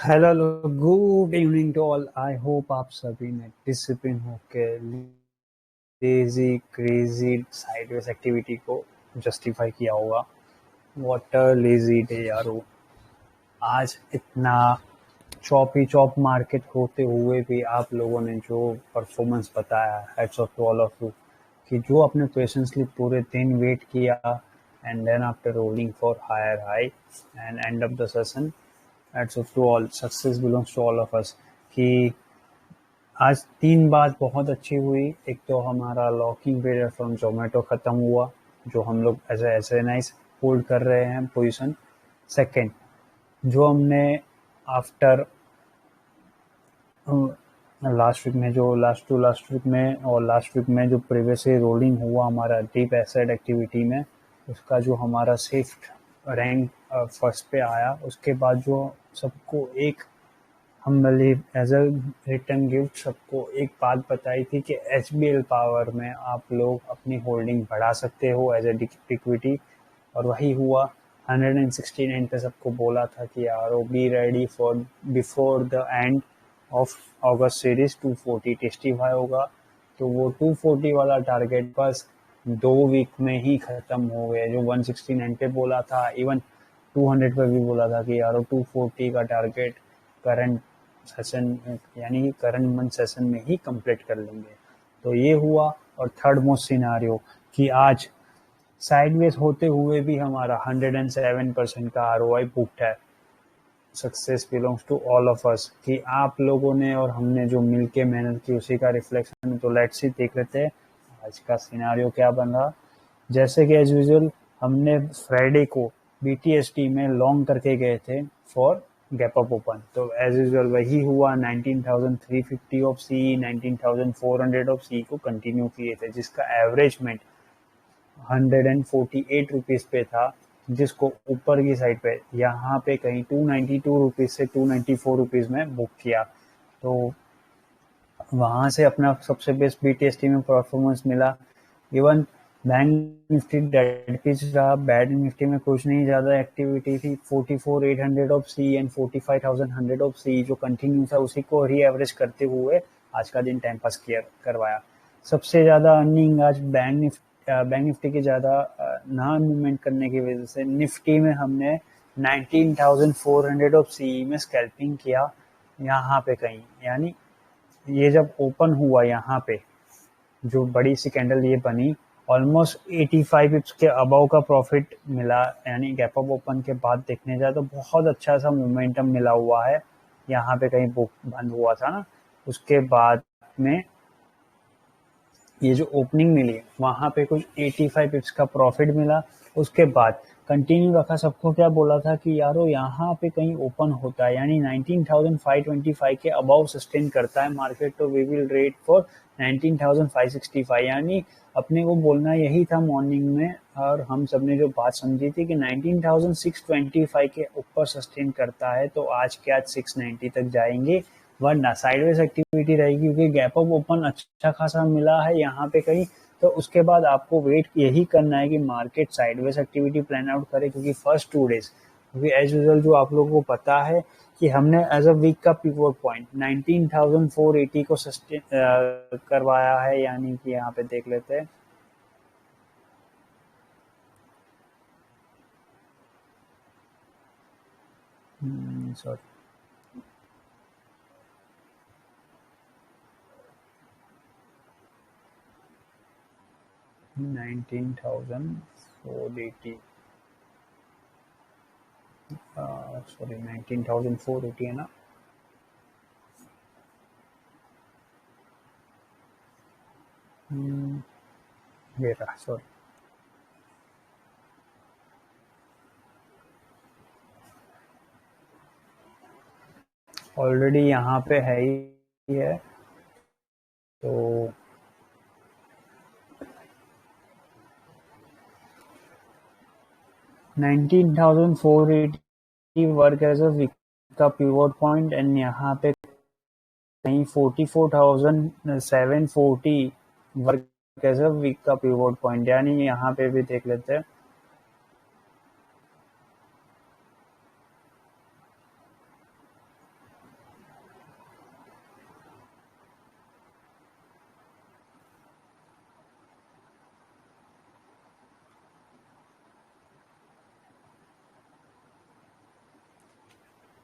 Hello, good evening to all. I hope आप सभी ने डिसिप्लिन होके लेजी क्रेजी साइडवेज एक्टिविटी को जस्टिफाई किया होगा। व्हाट अ लेजी डे यारो। आज इतना चॉपी चॉप मार्केट होते हुए भी आप लोगों ने जो परफॉर्मेंस बताया, heads off to all of you, कि जो अपने पेशेंसली पूरे दिन वेट किया and then after rolling for higher high and end of the session, heads off to all. Success belongs to all of us. कि आज तीन बात बहुत अच्छी हुई। एक तो हमारा लॉकिंग पीरियड फ्रॉम जोमेटो खत्म हुआ, जो हम लोग एज ए नाइस होल्ड कर रहे हैं पोजीशन। सेकंड, जो हमने आफ्टर लास्ट वीक में, जो लास्ट वीक में और लास्ट वीक में जो प्रीवियसली रोलिंग हुआ हमारा डीप एसेट एक्टिविटी में, उसका जो हमारा शिफ्ट रैंक फर्स्ट पे आया, उसके बाद जो सबको एक हम believe as a return gift सबको एक बात बताई थी कि HBL पावर में आप लोग अपनी होल्डिंग बढ़ा सकते हो एज ए इक्विटी, और वही हुआ। 169 पे सबको बोला था कि यार be ready for before the end of August series 240 testify होगा। तो वो 240 वाला टारगेट बस 2 वीक में ही खत्म हो गया। जो 169 पे बोला था, इवन 200 पे भी बोला था कि यार 240 का टारगेट करंट सेशन यानी कि करंट मंथ सेशन में ही कंप्लीट कर लेंगे। तो ये हुआ। और थर्ड मोस्ट सिनारियो कि आज साइडवेज होते हुए भी हमारा 107% का ROI बुक्ड है। Success belongs to all of us. कि आप लोगों ने और हमने जो मिलके मेहनत की उसी का रिफ्लेक्शन है। तो लेट्स सी, देख लेते हैं आज का सिनारियो क्या बन रहा। जैसे कि एज यूजुअल हमने फ्राइडे को BTST में लॉन्ग करके गए थे फॉर गैप अप ओपन। तो एज यूजुअल वही हुआ। 19,350 ऑफ सी, 19,400 ऑफ सी को कंटिन्यू किए थे, जिसका एवरेजमेंट 148 रुपीज पे था, जिसको ऊपर की साइड पे यहाँ पे कहीं 292 रुपीज से 294 रुपीज में बुक किया। तो वहां से अपना सबसे बेस्ट BTST में परफॉर्मेंस मिला। Even bank Nifty dead pitch रहा। बैड निफ्टी में कुछ नहीं ज्यादा एक्टिविटी थी। 44,800 ऑफ सी एंड 45,100 ऑफ सी जो कंटिन्यू था, उसी को री एवरेज करते हुए आज का दिन टाइम पास करवाया। सबसे ज्यादा अर्निंग आज बैंक निफ्टी की ज्यादा ना मूवमेंट करने की वजह से निफ्टी में हमने 19,400 ऑफ सी में स्कैल्पिंग किया यहाँ पे कहीं। यानी ये जब ओपन हुआ यहाँ पे, जो बड़ी सी कैंडल ये बनी, ऑलमोस्ट 85 पिप्स के अबव का प्रॉफिट मिला। यानी गैप अप ओपन के बाद देखने जाए तो बहुत अच्छा सा मोमेंटम मिला हुआ है। यहाँ पे कहीं बुक बंद हुआ था ना, उसके बाद में ये जो ओपनिंग मिली वहां पे कुछ 85 पिप्स का प्रॉफिट मिला। उसके बाद कंटिन्यू रखा। सबको क्या बोला था कि यारो यहाँ पे कहीं ओपन होता है, यानी 19,525 के अबाउ सस्टेन करता है मार्केट, तो वी विल रेट फॉर 19,565। यानी अपने को बोलना यही था मॉर्निंग में, और हम सबने जो बात समझी थी कि 19,625 के ऊपर सस्टेन करता है तो आज के आज 690 तक जाएंगे, वरना साइडवेज एक्टिविटी रहेगी। क्योंकि गैप अप ओपन अच्छा खासा मिला है यहाँ पे कहीं, तो उसके बाद आपको वेट यही करना है कि market sideways activity plan out करे। क्योंकि फर्स्ट 2 डेज, क्योंकि एज यूजुअल जो आप लोगों को पता है कि हमने एज अ वीक का पिवट पॉइंट 19,480 को सस्टेन करवाया है। यानी कि यहाँ पे देख लेते हैं, सॉरी, 19,480, सॉरी 19,480 है ना। ये रहा, सॉरी। ऑलरेडी यहाँ पे है ही है। तो 19,480 वर्क एज अ वीक का पिवट पॉइंट, एंड यहाँ पे कहीं 44,740 वर्क एज अ वीक का पिवट पॉइंट। यानी यहाँ पे भी देख लेते हैं,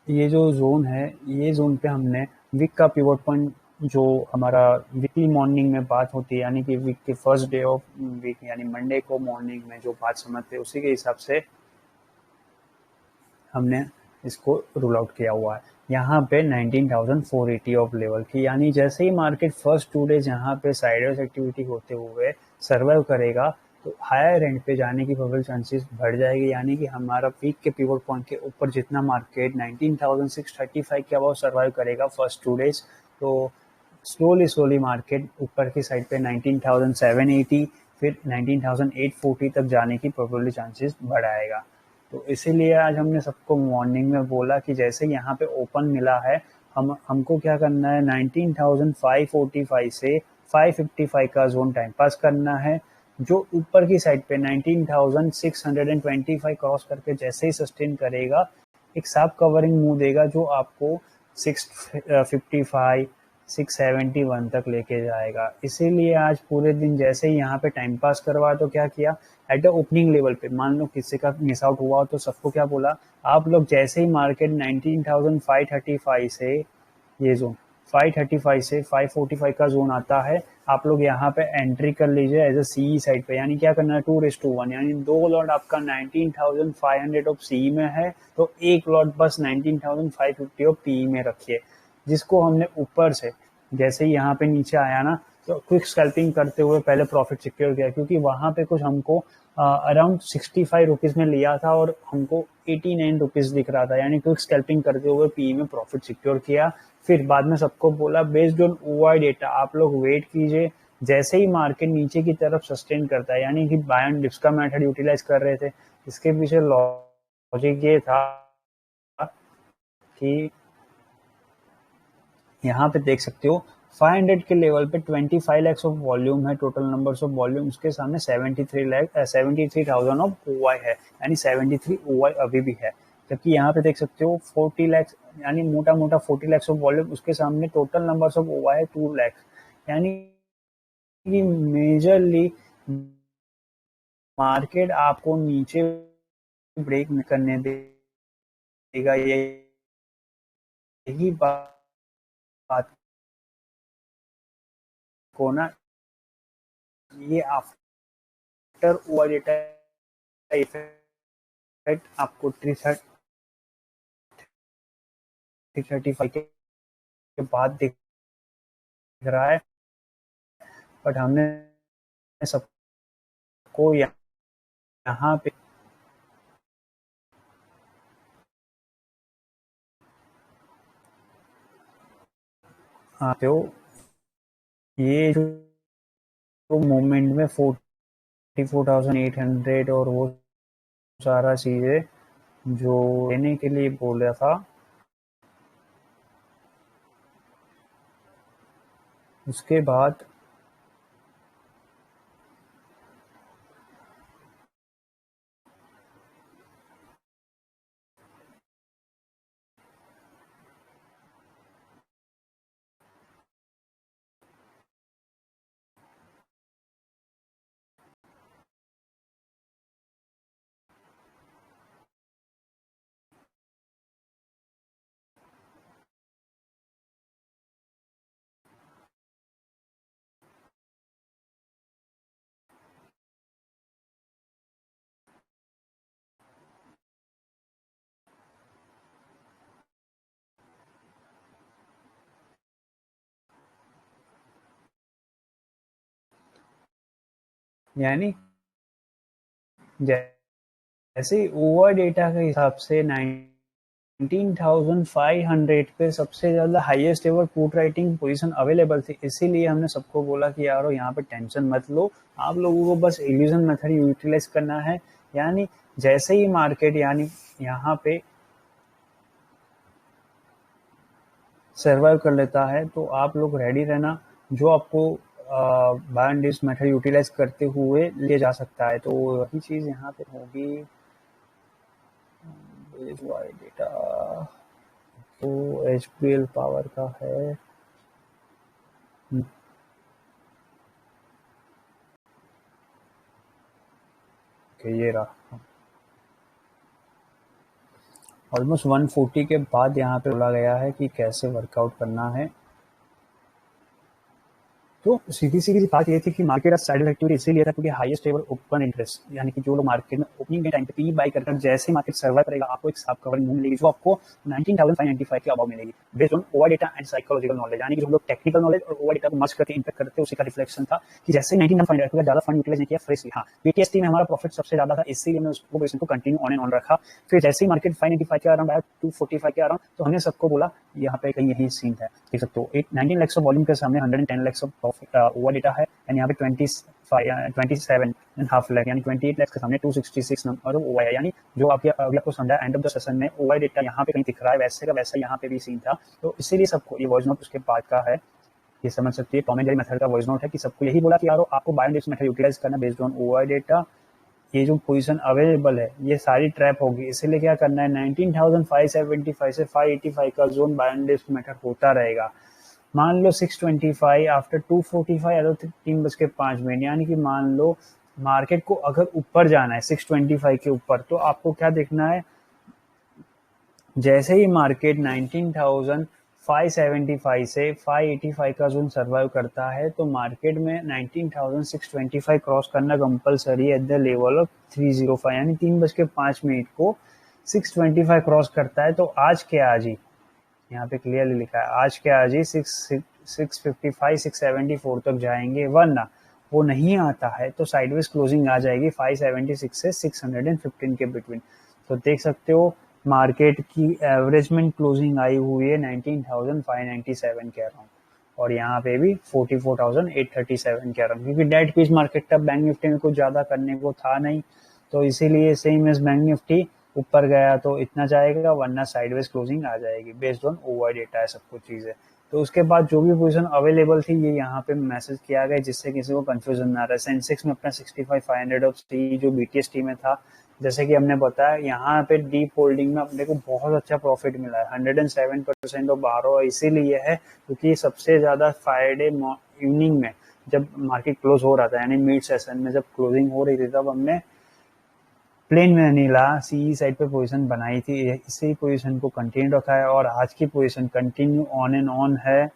ये जो जोन है, ये जोन पे हमने वीक का पिवट पॉइंट, जो हमारा वीकली मॉर्निंग में बात होती है, यानी कि वीक के फर्स्ट डे ऑफ वीक यानी मंडे को मॉर्निंग में जो बात समझते हैं, उसी के हिसाब से हमने इसको रूल आउट किया हुआ है। यहाँ पे 19,480 ऑफ लेवल की, यानी जैसे ही मार्केट फर्स्ट 2 डेज यहाँ पे साइडवेज एक्टिविटी होते हुए सर्वाइव करेगा, तो हायर एंड पे जाने की प्रोबेबल चांसेस बढ़ जाएगी, यानी कि हमारा पीक के पिवट पॉइंट के ऊपर जितना मार्केट 19,635 के अबाउ सर्वाइव करेगा फर्स्ट 2 डेज, तो स्लोली स्लोली मार्केट ऊपर की साइड पे 19,780 फिर 19,840 तक जाने की प्रोबेबली चांसेस बढ़ाएगा। तो इसीलिए आज हमने सबको मॉर्निंग में बोला कि जैसे यहाँ पे ओपन मिला है, हमको क्या करना है, 19,545 से 555 का जोन टाइम पास करना है, जो ऊपर की साइड पे 19,625 क्रॉस करके जैसे ही सस्टेन करेगा, एक साफ कवरिंग मूव देगा जो आपको 655 671 तक लेके जाएगा। इसीलिए आज पूरे दिन जैसे ही यहाँ पे टाइम पास करवा, तो क्या किया, एट द ओपनिंग लेवल पे मान लो किसी का मिस आउट हुआ तो सबको क्या बोला, आप लोग जैसे ही मार्केट 19,535 से ये जोन 535 से 545 का जोन आता है, आप लोग यहाँ पे एंट्री कर लीजिए एज ए सी साइड पे। यानी क्या करना है, 2:1, यानी 2 लॉट आपका 19,500 ऑफ सी में है, तो एक लॉट बस 19,550 ऑफ पी में रखिए, जिसको हमने ऊपर से जैसे ही यहाँ पे नीचे आया ना, तो क्विक स्कैल्पिंग करते हुए पहले प्रॉफिट सिक्योर किया, क्योंकि वहां पे कुछ हमको अराउंड 65 रुपीज में लिया था और हमको 89 रुपीज दिख रहा था, यानी क्विक स्कैल्पिंग करते हुए पी में प्रॉफिट सिक्योर किया। फिर बाद में सबको बोला बेस्ड ऑन ओआई डेटा आप लोग वेट कीजिए, जैसे ही मार्केट नीचे की तरफ सस्टेन करता है, यानी कि बाय एंड डिप्स का मेथड यूटिलाइज कर रहे थे। इसके पीछे लॉजिक ये था कि यहाँ पे देख सकते हो 500 के लेवल पे 25 लाख ऑफ वॉल्यूम है, टोटल नंबर्स ऑफ वॉल्यूम, उसके सामने 73,000 ऑफ ओवाई है, यानी 73 ओवाई अभी भी है। जबकि यहाँ पे देख सकते हो 40 लाख, यानी मोटा मोटा 40 लाख ऑफ वॉल्यूम, उसके सामने टोटल नंबर्स ऑफ ओवाई है 2 लाख, यानी कि मेजरली मार्केट आपको नीचे ब्रेक करने देगा। यही बात को ना, ये आफ्टर ओवर डेटा इफेक्ट आपको 335 के बाद दिख रहा है, बट हमने सबको यहाँ पे आते हो, ये जो मोमेंट में 44,800 और वो सारा चीजें जो लेने के लिए बोल रहा था, उसके बाद यानी जैसे ओवर डेटा के हिसाब से 19,500 पे सबसे ज्यादा highest ever put writing position available थी। इसीलिए हमने सबको बोला कि यारो यहाँ पे टेंशन मत लो, आप लोगों को बस इल्यूजन मेथड यूटिलाइज करना है। यानी जैसे ही मार्केट यानी यहाँ पे सर्वाइव कर लेता है, तो आप लोग रेडी रहना, जो आपको buy and dips method utilise करते हुए ले जा सकता है। तो वही चीज यहाँ पे होगी, डेटा तो एचपीएल पावर का है कि ये रहा। ऑलमोस्ट 140 के बाद यहाँ पे बोला गया है कि कैसे वर्कआउट करना है। तो सीधी सीधी सी बात ये थी कि मार्केट आज साइड एक्टिविटी इसीलिए था क्योंकि हाईएस्ट एवर ओपन इंटरेस्ट, यानी कि जो लोग मार्केट में ओपनिंग के टाइम पे पी बाई कर जैसे मार्केट सर्वाइव करेगा आपको एक साफ कवरिंग मिलेगी जो आपको 19,595 के अबाव मिलेगी based on over data and psychological knowledge, यानी कि जो लोग टेक्निकल नॉलेज और ओवर डेटा को मर्ज करके इंपेक्ट करते उसी का रिफ्लेक्शन था कि जैसे 19,595 ज्यादा फंड यूटिलाइज नहीं किया फ्रेशली। हाँ, बीटीएसटी में हमारा प्रॉफिट सबसे ज्यादा था इसलिए हमने उसको पोजीशन को कंटिन्यू ऑन एंड ऑन रखा। फिर जैसे ही मार्केट 595 के अराउंड आया 245 के अराउंड तो हमने सबको बोला यहाँ पे कहीं यही सीन है, देख सकते हो 19 लाख ऑफ वॉल्यूम के सामने 110 lakh of profit over data है एंड यहाँ पे 27.5 लाख यानी 28 लाख के सामने 266 नंबर ओवर है, यानी जो आपके अभी आपको समझा एंड ऑफ द सेशन में ओवर डेटा यहाँ पे कहीं दिख रहा है वैसे का वैसा यहाँ पे भी सीन था। तो इसीलिए सबको ये वॉइस नोट उसके बाद का है, ये समझ सकती है टॉम एंड जेरी मेथड का वॉइस नोट है कि सबको यही बोला कि यारो आपको बाय एंड मेथड यूटिलाइज करना बेस्ड ऑन ओवर डेटा। ये जो पोजीशन अवेलेबल है ये सारी ट्रैप होगी, इसीलिए क्या करना है 19,575 से 585 का जोन बाय एंड मेथड होता रहेगा। मान लो 625 आफ्टर 245 या 3:05 यानी कि मान लो मार्केट को अगर ऊपर जाना है 625 के ऊपर तो आपको क्या देखना है, जैसे ही मार्केट 19,575 से 585 का जोन सर्वाइव करता है तो मार्केट में 19,625 क्रॉस करना compulsory at the level of 305, यानी 3:05 को 625 क्रॉस करता है तो आज के आज ही यहाँ पे क्लियरली लिखा है आज के आज ही 655 674 तक जाएंगे, वरना वो नहीं आता है तो साइडवेज क्लोजिंग आ जाएगी 576 से 615 के बिटवीन। तो देख सकते हो मार्केट की एवरेजमेंट क्लोजिंग आई हुई है 19,597 के अराउंड और यहाँ पे भी 44,837 के अराउंड, क्योंकि डेट पीस मार्केट तब बैंक निफ्टी में कुछ ज्यादा करने को था नहीं तो इसीलिए सेम एज बैंक निफ्टी ऊपर गया तो इतना जाएगा वरना साइडवेज क्लोजिंग आ जाएगी बेस्ड ऑन ओवर डेटा है सब कुछ चीजें। तो उसके बाद जो भी पोजीशन अवेलेबल थी ये यहाँ पे मैसेज किया गया जिससे किसी को कंफ्यूजन ना रहे। सेंसेक्स में अपना 65,500 ऑफ सी जो बीटीएसटी में था जैसे कि हमने बताया यहाँ पे डीप होल्डिंग में अपने को बहुत अच्छा प्रॉफिट मिला है 107% ऑफ बारो, इसीलिए है क्योंकि सबसे ज्यादा फ्राइडे इवनिंग में जब मार्केट क्लोज हो रहा था यानी मिड सेशन में जब क्लोजिंग हो रही थी तब हमने प्लेन वैनिला सी साइड पे पोजीशन बनाई थी, इसी पोजीशन को कंटिन्यू रखा है और आज की position continue on and on है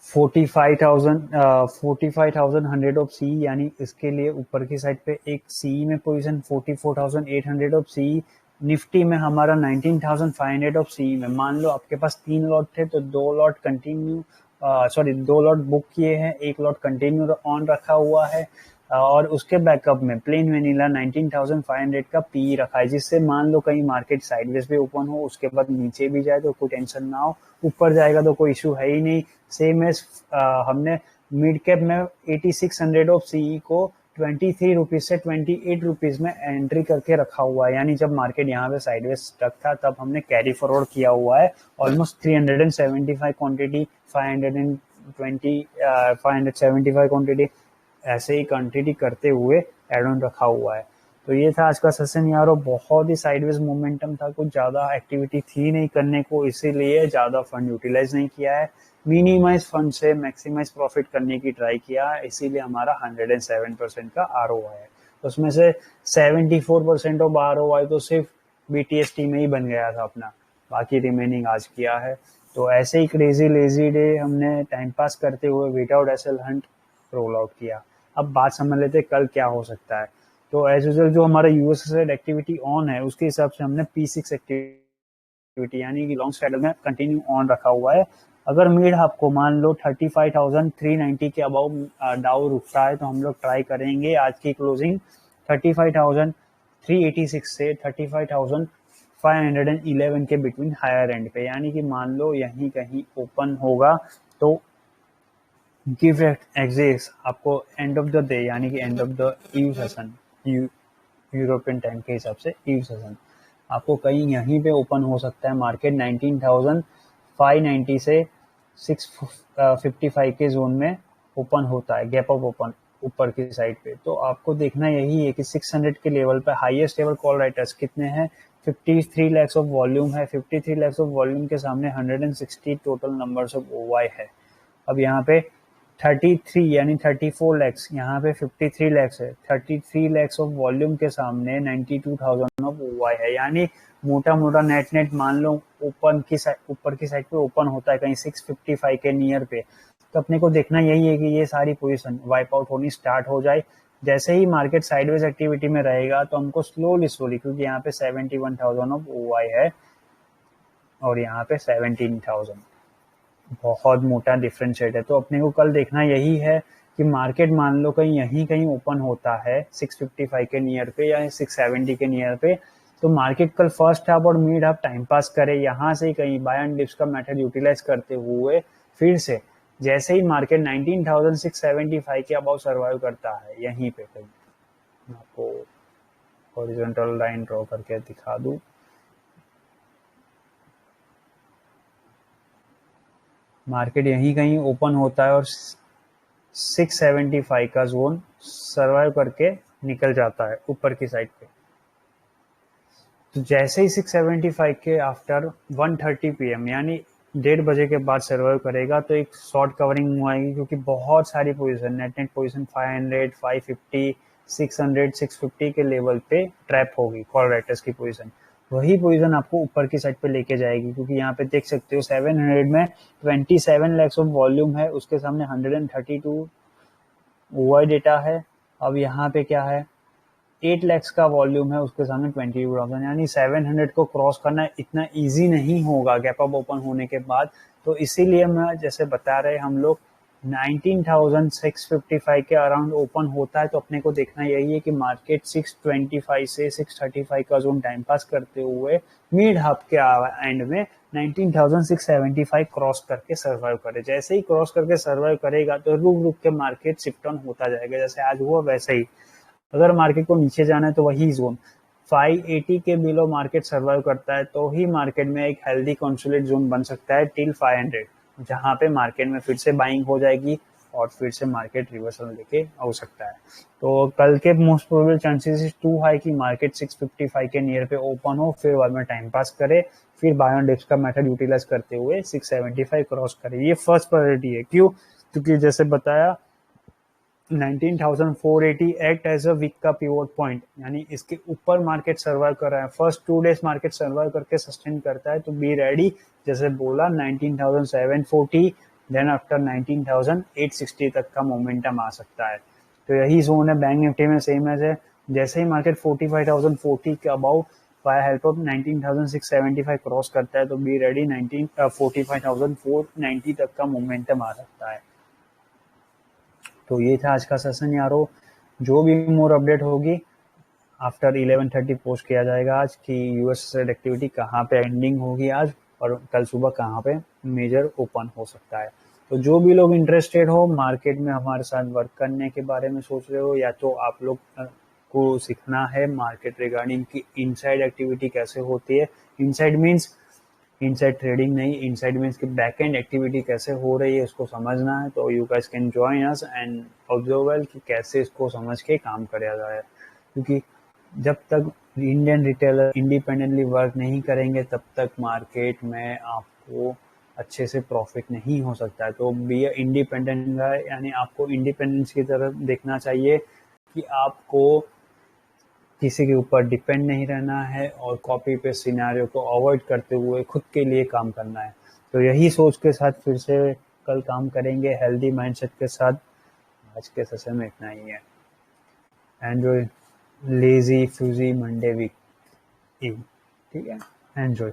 45,100 ऑफ सी, यानी इसके लिए ऊपर की साइड पे एक सी में पोजीशन 44,800 ऑफ सी। निफ्टी में हमारा 19,500 ऑफ सी में मान लो आपके पास 3 लॉट थे तो 2 लॉट कंटिन्यू 2 लॉट बुक किए हैं, 1 लॉट कंटिन्यू ऑन रखा हुआ है और उसके बैकअप में प्लेन वेनिला 19,500 का पी रखा है जिससे मान लो कहीं मार्केट साइडवेज पे ओपन हो उसके बाद नीचे भी जाए तो कोई टेंशन ना हो, ऊपर जाएगा तो कोई इशू है ही नहीं। सेम एज हमने मिड कैप में 8600 ऑफ सीई को 23 रुपीज से 28 रुपीज में एंट्री करके रखा हुआ है, यानी जब मार्केट यहाँ पे साइडवेज स्टक था तब हमने कैरी फॉरवर्ड किया हुआ है ऑलमोस्ट 375 क्वांटिटी 575 क्वांटिटी ऐसे ही क्वांटिटी करते हुए एड ऑन रखा हुआ है। तो ये था आज का सेशन यारो, बहुत ही साइडवेज मोमेंटम था, कुछ ज्यादा एक्टिविटी थी नहीं करने को इसीलिए ज्यादा फंड यूटिलाइज नहीं किया है, मिनिमाइज फंड से मैक्सिमाइज प्रॉफिट करने की ट्राई किया इसीलिए हमारा 107% का आरओआई है। तो उसमें से 74% ऑफ आरओआई तो सिर्फ बीटीएसटी में ही बन गया था अपना, बाकी रिमेनिंग आज किया है। तो ऐसे ही क्रेजी लेजी डे हमने टाइम पास करते हुए without SL hunt roll out किया। अब बात समझ लेते कल क्या हो सकता है। तो एज यूजुअल जो हमारा यूएसएसएड एक्टिविटी ऑन है उसके हिसाब से हमने P6 एक्टिविटी यानी कि लॉन्ग स्ट्रैडल में कंटिन्यू ऑन रखा हुआ है। अगर मिड आपको मान लो 35,390 के अबाउ डाउ रुकता है तो हम लोग ट्राई करेंगे आज की क्लोजिंग 35,386 से 35,511 के बिटवीन हायर एंड पे, यानी कि मान लो यहीं कहीं ओपन होगा तो गिव एग्जिस्ट आपको एंड ऑफ द डे यानी कि and of the eve session European time के हिसाब से ईव सेशन आपको कहीं यहीं पे ओपन हो सकता है। मार्केट 19,590 से 655 के जोन में ओपन होता है, गैप अप ओपन ऊपर की साइड पे। तो आपको देखना यही है कि 600 के लेवल पे हाईएस्ट लेवल कॉल राइटर्स कितने हैं, 53 lakhs ऑफ वॉल्यूम है, 53 lakhs ऑफ वॉल्यूम के सामने 160 टोटल नंबर्स ऑफ ओवाई है। अब यहाँ पे 33 यानी 34 लैक्स, यहाँ पे 53 लैक्स है। 33 लैक्स ऑफ वॉल्यूम के सामने 92,000 ऑफ ओवाई है, यानी मोटा मोटा नेट मान लो ऊपर की साइड पे ओपन होता है कहीं 655 के नियर पे। तो अपने को देखना यही है कि ये सारी पोजीशन वाइप आउट होनी स्टार्ट हो जाए। जैसे ही मार्केट साइडवेज एक्टिविटी में रहेगा तो हमको स्लोली, क्योंकि यहाँ पे 71,000 ऑफ ओवाई है और यहाँ पे 17,000, बहुत मोटा डिफरेंशिएट है। तो अपने को कल देखना यही है कि मार्केट मान लो कहीं ओपन होता है 655 के नियर पे या 670 के नियर पे, तो मार्केट कल फर्स्ट हाफ और मिड हाफ टाइम पास करे, यहाँ से कहीं बाय एंड डिप्स का मेथड यूटिलाइज करते हुए फिर से जैसे ही मार्केट 19,675 के अबाउ सर्वाइव करता है, यहीं पे कहीं आपको हॉरिजॉन्टल लाइन ड्रॉ करके दिखा दूं। मार्केट यहीं कहीं ओपन होता है और 675 का जोन सर्वाइव करके निकल जाता है ऊपर की साइड पे। तो जैसे ही 675 के आफ्टर 1:30 PM यानी 1:30 बजे के बाद सर्वाइव करेगा तो एक शॉर्ट कवरिंग मूव आएगी, क्योंकि बहुत सारी पोजीशन नेट पोजीशन 500, 550, 600, 650 के लेवल पे ट्रैप होगी कॉल राइटर्स की पोजीशन। वही पोजीशन आपको ऊपर की साइड पे लेके जाएगी, क्योंकि यहाँ पे देख सकते हो 700 में 27 लैक्स ऑफ वॉल्यूम है, उसके सामने 132 ओवाई डेटा है। अब यहाँ पे क्या है, 8 लैक्स का वॉल्यूम है, उसके सामने 22,000, यानी 700 को क्रॉस करना इतना इजी नहीं होगा गैप अप ओपन होने के बाद। तो इसीलिए मैं जैसे बता रहे हम लोग 19,655 के अराउंड ओपन होता है तो अपने को देखना यही है कि मार्केट 625 से 635 का जोन टाइम पास करते हुए मिड हाफ के एंड में 19,675 क्रॉस करके सर्वाइव करे। जैसे ही क्रॉस करके सर्वाइव करेगा तो रुक के मार्केट शिफ्ट ऑन होता जाएगा, जैसे आज हुआ वैसे ही। अगर मार्केट को नीचे जाना है तो वही जोन 580 के बिलो मार्केट सर्वाइव करता है तो ही मार्केट में एक हेल्दी कंसोलिडेट जोन बन सकता है टिल 500, जहां पे मार्केट में फिर से बाइंग हो जाएगी और फिर से मार्केट रिवर्सल लेके हो सकता है। तो कल के most probable chances is too high कि मार्केट 655 के नियर पे ओपन हो, फिर बाद में टाइम पास करे, फिर बाय ऑन डिप्स का मेथड यूटिलाइज करते हुए 675 क्रॉस करे। ये फर्स्ट प्रायोरिटी है। क्यों? क्योंकि जैसे बताया 19,480 एक्ट एज अ वीक का पिवोट पॉइंट, यानी इसके ऊपर मार्केट सर्वाइव कर रहा है। फर्स्ट 2 डेज मार्केट सर्वाइव करके सस्टेन करता है तो बी रेडी, जैसे बोला 19,740, देन आफ्टर 19,860 तक का मोमेंटम आ सकता है। तो यही जोन है बैंक निफ्टी में सेम है। जैसे ही मार्केट 45,040 के above by help of 19,675 cross करता है तो बी रेडी 45,490 तक का मोमेंटम आ सकता है। तो ये था आज का सेशन यारो। जो भी मोर अपडेट होगी आफ्टर 11:30 पोस्ट किया जाएगा आज कि यूएस एक्टिविटी कहाँ पे एंडिंग होगी आज और कल सुबह कहाँ पे मेजर ओपन हो सकता है। तो जो भी लोग इंटरेस्टेड हो मार्केट में हमारे साथ वर्क करने के बारे में सोच रहे हो, या तो आप लोग को सीखना है मार्केट रिगार्डिंग की इनसाइड एक्टिविटी कैसे होती है, इनसाइड मीन्स इनसाइड ट्रेडिंग नहीं, इनसाइड मीन्स की बैक एंड एक्टिविटी कैसे हो रही है उसको समझना है, तो you guys can join us and observe well कि कैसे इसको समझ के काम किया जाए। क्योंकि जब तक इंडियन रिटेलर इंडिपेंडेंटली वर्क नहीं करेंगे तब तक मार्केट में आपको अच्छे से प्रॉफिट नहीं हो सकता है। तो बी इंडिपेंडेंट गाय, यानी आपको इंडिपेंडेंस की तरफ देखना चाहिए कि आपको किसी के ऊपर डिपेंड नहीं रहना है और कॉपी पेस्ट सिनेरियो को अवॉइड करते हुए खुद के लिए काम करना है। तो यही सोच के साथ फिर से कल काम करेंगे हेल्दी माइंडसेट के साथ। आज के सेशन में इतना ही है। Enjoy lazy fuzzy Monday week, ठीक है, एंजॉय।